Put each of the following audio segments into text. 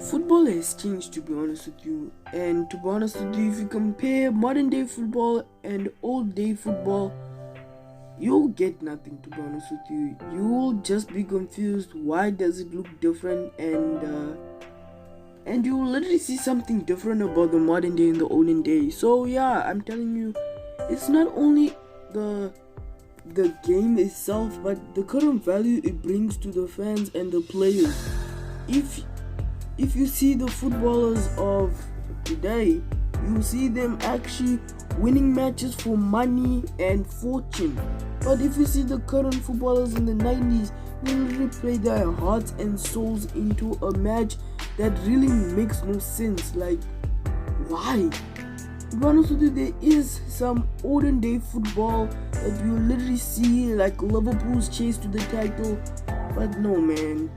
Football has changed, to be honest with you. And to be honest with you, if you compare modern day football and old day football, you'll get nothing, to be honest with you. You'll just be confused. Why does it look different? And you'll literally see something different about the modern day and the olden day. So yeah, I'm telling you, it's not only the game itself, but the current value it brings to the fans and the players. If you see the footballers of today, you see them actually winning matches for money and fortune. But if you see the current footballers in the 90s, they literally play their hearts and souls into a match that really makes no sense. Like, why? To be honest with you, there is some olden day football that you literally see, like Liverpool's chase to the title. But no, man.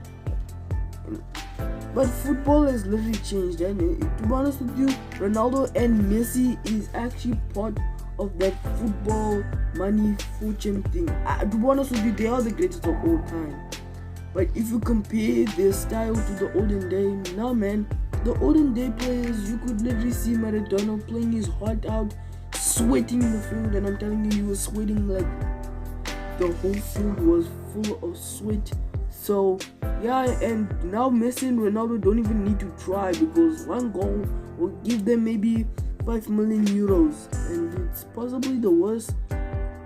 But football has literally changed, and to be honest with you, Ronaldo and Messi is actually part of that football money fortune thing. To be honest with you, they are the greatest of all time. But if you compare their style to the olden day, nah man, the olden day players, you could literally see Maradona playing his heart out, sweating in the field, and I'm telling you, he was sweating like the whole field was full of sweat. So yeah, and now Messi and Ronaldo don't even need to try, because one goal will give them maybe 5 million euros, and it's possibly the worst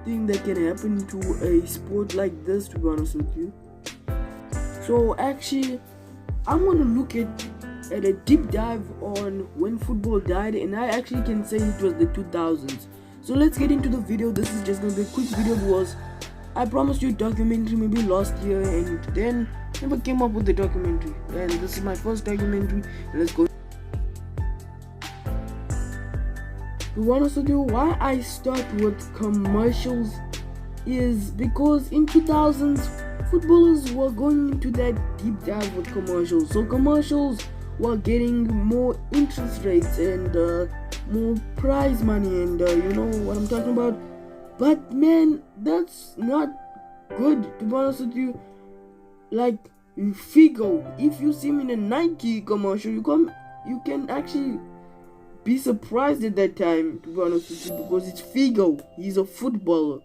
thing that can happen to a sport like this, to be honest with you. So actually, I'm gonna look at a deep dive on when football died, and I actually can say it was the 2000s. So let's get into the video. This is just gonna be a quick video because I promised you a documentary maybe last year, and then never came up with the documentary. And this is my first documentary. Let's go. To be honest with you, why I start with commercials is because in 2000s, footballers were going into that deep dive with commercials. So commercials were getting more interest rates and more prize money, and you know what I'm talking about. But man, that's not good, to be honest with you. Like Figo, if you see him in a Nike commercial, you can actually be surprised at that time, to be honest with you, because it's Figo. He's a footballer.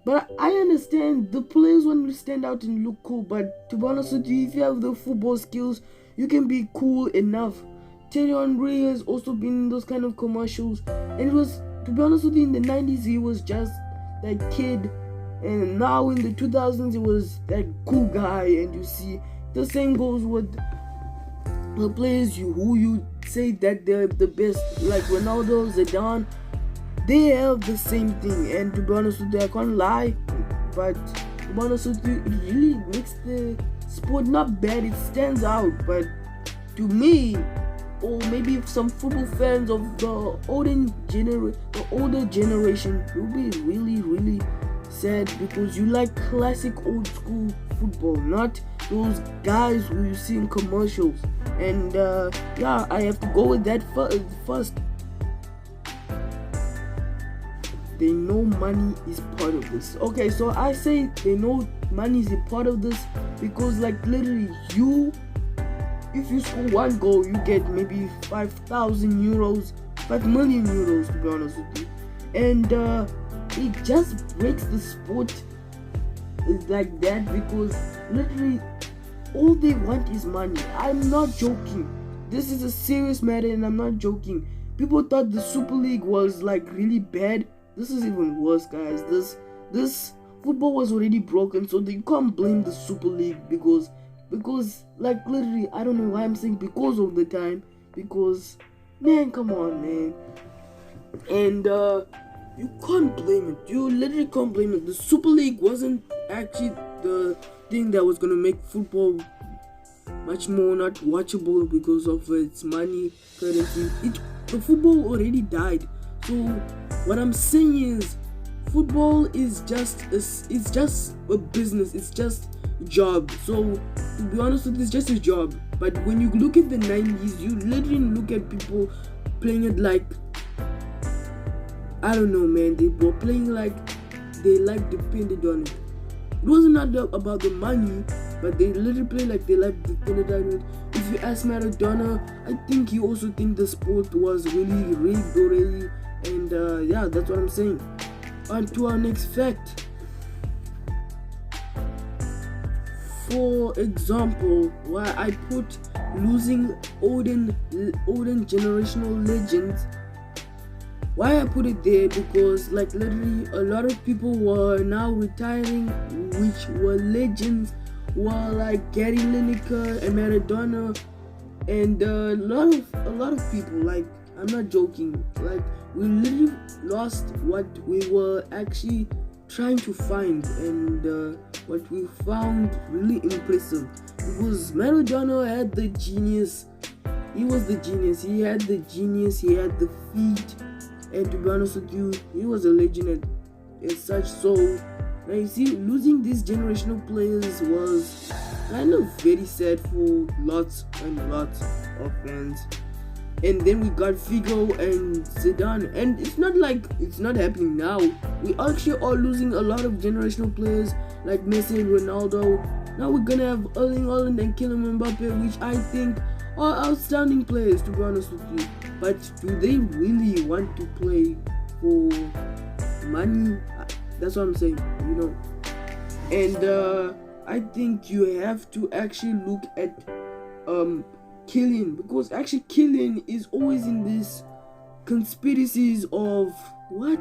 But I understand the players want to stand out and look cool, but to be honest with you, if you have the football skills, you can be cool enough. Thierry Henry has also been in those kind of commercials, and it was, to be honest with you, in the 90s he was just that kid, and now in the 2000s he was that cool guy. And you see the same goes with the players who you say that they're the best, like Ronaldo, Zidane. They have the same thing, and to be honest with you, I can't lie, but to be honest with you, it really makes the sport not bad. It stands out. But to me, or maybe some football fans of the older generation, will be really sad, because you like classic old school football, not those guys who you see in commercials. And yeah, I have to go with that first. They know money is part of this. Okay, so I say they know money is a part of this because, like, literally, if you score one goal, you get maybe 5,000 euros, 5 million euros, to be honest with you. And it just breaks the sport like that, because literally all they want is money. I'm not joking. This is a serious matter, and I'm not joking. People thought the Super League was like really bad. This is even worse, guys. This football was already broken, so you can't blame the Super League because like literally, I don't know why I'm saying because of the time, because man, come on, man. And you can't blame it. You literally can't blame it. The Super League wasn't actually the thing that was gonna make football much more not watchable because of its money currency. The football already died. So what I'm saying is, football is just a business. It's just a job. So to be honest with you, it's just a job. But when you look at the 90s, you literally look at people playing it like, I don't know, man. They were playing like they depended on it. It wasn't not about the money, but they literally play like they depended on it. If you ask Maradona, I think he also think the sport was really rigged already. And yeah, that's what I'm saying. On to our next fact. For example, why I put losing olden generational legends. Why I put it there, because like literally a lot of people were now retiring, which were legends, were like Gary Lineker and Maradona, and a lot of people. Like, I'm not joking. Like, we literally lost what we were actually trying to find, and what we found really impressive, because Maradona had the genius. He was the genius. He had the genius. He had the feet. And to be honest with you, he was a legend as such. So now you see, losing these generational players was kind of very sad for lots and lots of fans. And then we got Figo and Zidane, and it's not like it's not happening now. We actually are losing a lot of generational players like Messi and Ronaldo. Now we're gonna have Erling Haaland and Kylian Mbappe, which I think are outstanding players, to be honest with you. But do they really want to play for money? That's what I'm saying, you know. And I think you have to actually look at Kylian, because actually Kylian is always in this conspiracies of what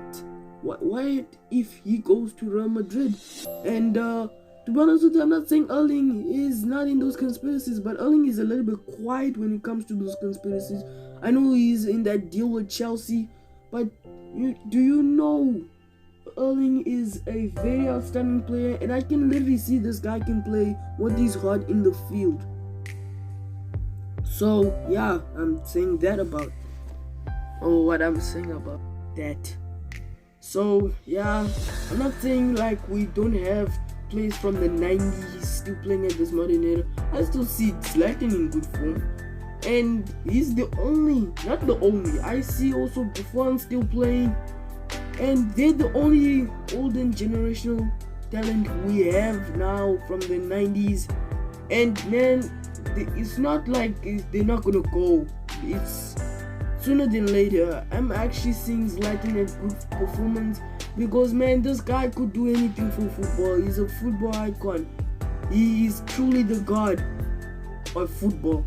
if he goes to Real Madrid. And to be honest with you, I'm not saying Erling is not in those conspiracies, but Erling is a little bit quiet when it comes to those conspiracies. I know he's in that deal with Chelsea, but do you know Erling is a very outstanding player, and I can literally see this guy can play what he's hard in the field. So yeah, I'm saying that about what I'm saying about that. So yeah, I'm not saying like we don't have players from the 90s still playing at this modern era. I still see Zlatan in good form, and he's the only, not the only. I see also Buffon still playing, and they're the only olden generational talent we have now from the 90s. And man, it's not like they're not gonna go. It's sooner than later. I'm actually seeing Zlatan at good performance, because man, this guy could do anything for football. He's a football icon. He is truly the god of football.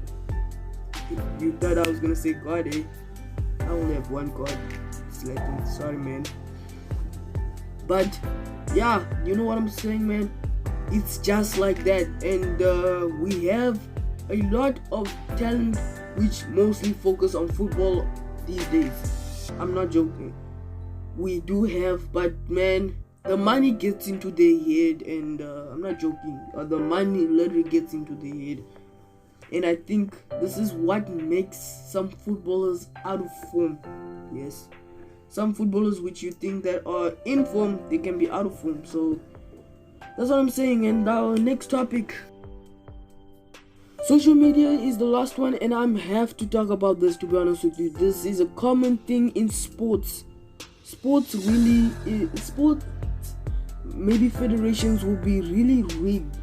You thought I was gonna say God, eh? I only have one god, Zlatan. Sorry, man. But yeah, you know what I'm saying, man? It's just like that. And we have a lot of talent which mostly focus on football these days. I'm not joking. We do have, but man, the money gets into their head, and I'm not joking. The money literally gets into their head, and I think this is what makes some footballers out of form. Yes, some footballers which you think that are in form, they can be out of form. So that's what I'm saying. And our next topic, social media, is the last one, and I have to talk about this, to be honest with you. This is a common thing in sports. Sports, maybe federations will be really rigged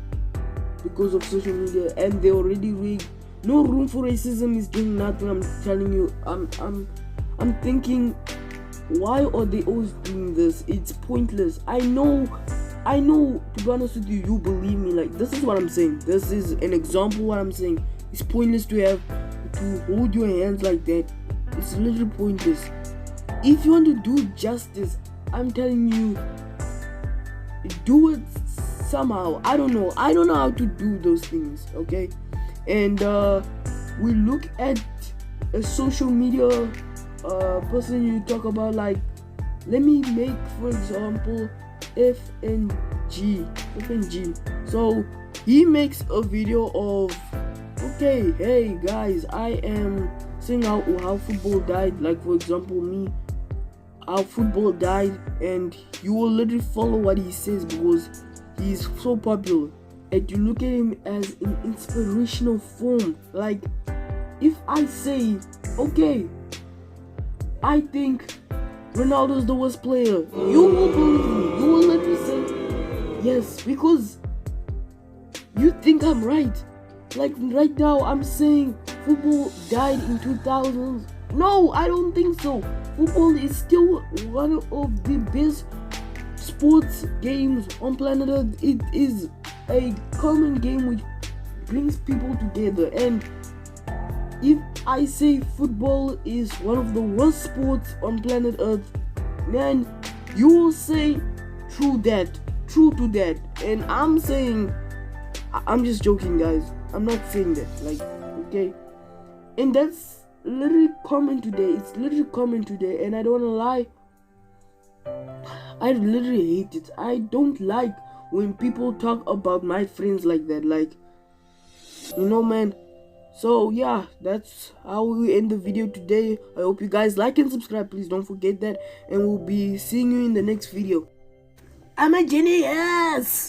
because of social media, and they're already rigged. No room for racism is doing nothing. I'm telling you. I'm thinking, why are they always doing this? It's pointless. I know, to be honest with you, you believe me. Like, this is what I'm saying. This is an example of what I'm saying. It's pointless to hold your hands like that. It's literally pointless. If you want to do justice, I'm telling you, do it somehow. I don't know how to do those things, okay? And we look at a social media person you talk about, like, let me make, for example, FNG. So he makes a video of, okay, hey guys, I am saying how football died. Like, for example, me, how football died, and you will literally follow what he says because he's so popular, and you look at him as an inspirational form. Like, if I say, okay, I think Ronaldo's the worst player, you will believe me. You will literally say yes, because you think I'm right. Like right now, I'm saying football died in 2000s. No, I don't think so. Football is still one of the best sports games on planet Earth. It is a common game which brings people together. And if I say football is one of the worst sports on planet Earth, then you will say true to that. And I'm saying, I'm just joking, guys. I'm not saying that, like, okay. And that's literally common today. It's literally common today, and I don't wanna lie, I literally hate it. I don't like when people talk about my friends like that, like, man. So yeah, that's how we end the video today. I hope you guys like and subscribe. Please don't forget that, and we'll be seeing you in the next video. I'm a genius.